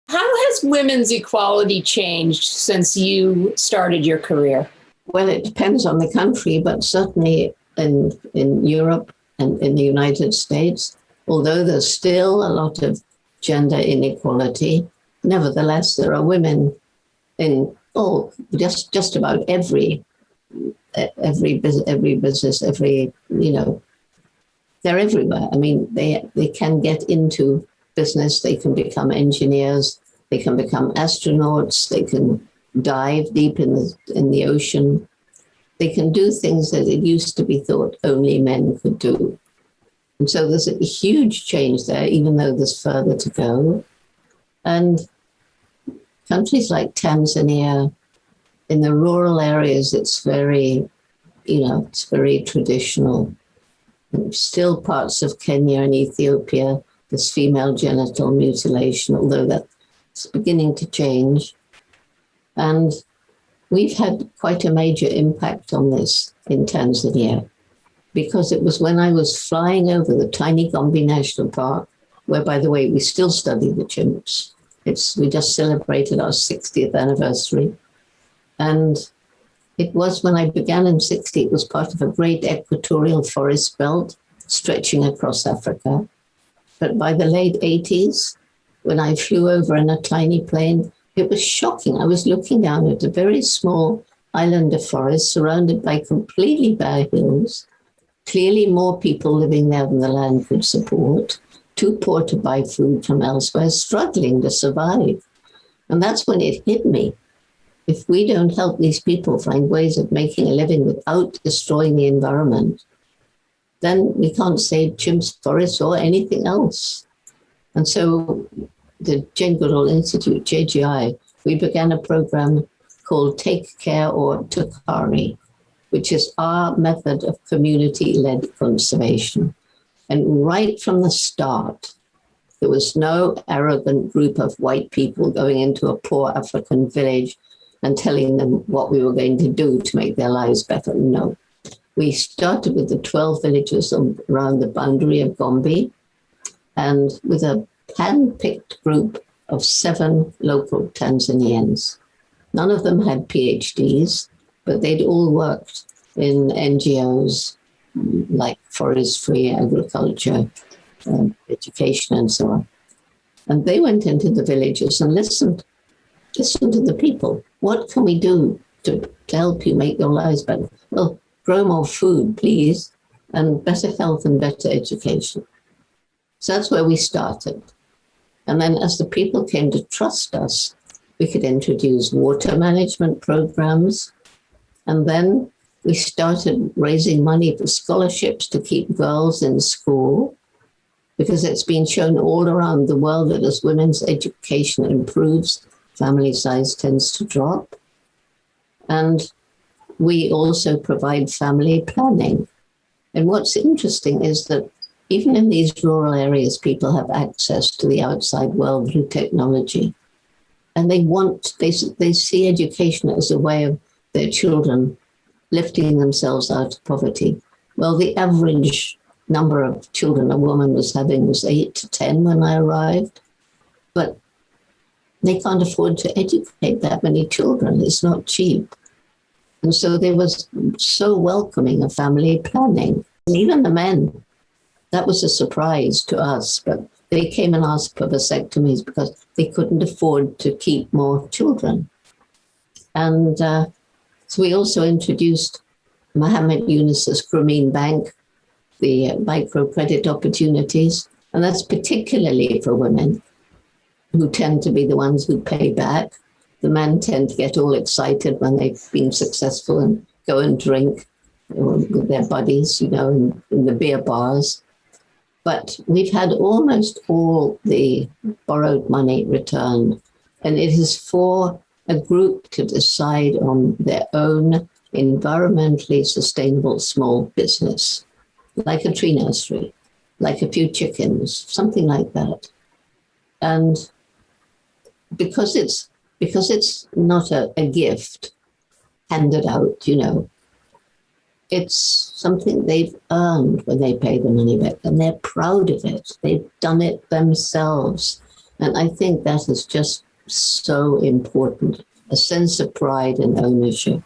How has women's equality changed since you started your career? Well, it depends on the country, but certainly in Europe and in the United States, although there's still a lot of gender inequality, nevertheless, there are women in just about every business, they're everywhere. I mean, they can get into business, they can become engineers, they can become astronauts, they can dive deep in the ocean. They can do things that it used to be thought only men could do. And so there's a huge change there, even though there's further to go. And countries like Tanzania, in the rural areas, it's very traditional. And still parts of Kenya and Ethiopia, there's female genital mutilation, although that's beginning to change. And we've had quite a major impact on this in Tanzania, because it was when I was flying over the tiny Gombe National Park, where, by the way, we still study the chimps. We just celebrated our 60th anniversary. And it was when I began in 60, it was part of a great equatorial forest belt stretching across Africa. But by the late 80s, when I flew over in a tiny plane, it was shocking. I was looking down at a very small island of forest surrounded by completely bare hills, clearly more people living there than the land could support, too poor to buy food from elsewhere, struggling to survive. And that's when it hit me. If we don't help these people find ways of making a living without destroying the environment, then we can't save chimps, forests, or anything else. And so the Jane Goodall Institute, JGI, we began a program called Take Care or Tukari, which is our method of community-led conservation. And right from the start, there was no arrogant group of white people going into a poor African village and telling them what we were going to do to make their lives better. No. We started with the 12 villages around the boundary of Gombe, and with a hand-picked group of 7 local Tanzanians. None of them had PhDs, but they'd all worked in NGOs like forestry, agriculture, education, and so on. And they went into the villages and listened to the people. What can we do to help you make your lives better? Well, grow more food, please, and better health and better education. So that's where we started. And then as the people came to trust us, we could introduce water management programs. And then we started raising money for scholarships to keep girls in school, because it's been shown all around the world that as women's education improves, family size tends to drop. And we also provide family planning. And what's interesting is that even in these rural areas, people have access to the outside world through technology. And they see education as a way of their children lifting themselves out of poverty. Well, the average number of children a woman was having was 8 to 10 when I arrived. But they can't afford to educate that many children. It's not cheap. And so they was so welcoming of family planning. And even the men, that was a surprise to us, but they came and asked for vasectomies because they couldn't afford to keep more children. And so we also introduced Mohammed Yunus's Grameen Bank, the microcredit opportunities, and that's particularly for women who tend to be the ones who pay back. The men tend to get all excited when they've been successful and go and drink with their buddies, in the beer bars. But we've had almost all the borrowed money returned, and it is for a group to decide on their own environmentally sustainable small business, like a tree nursery, like a few chickens, something like that. And because it's not a gift handed out, it's something they've earned when they pay the money back, and they're proud of it. They've done it themselves. And I think that is just so important, a sense of pride and ownership.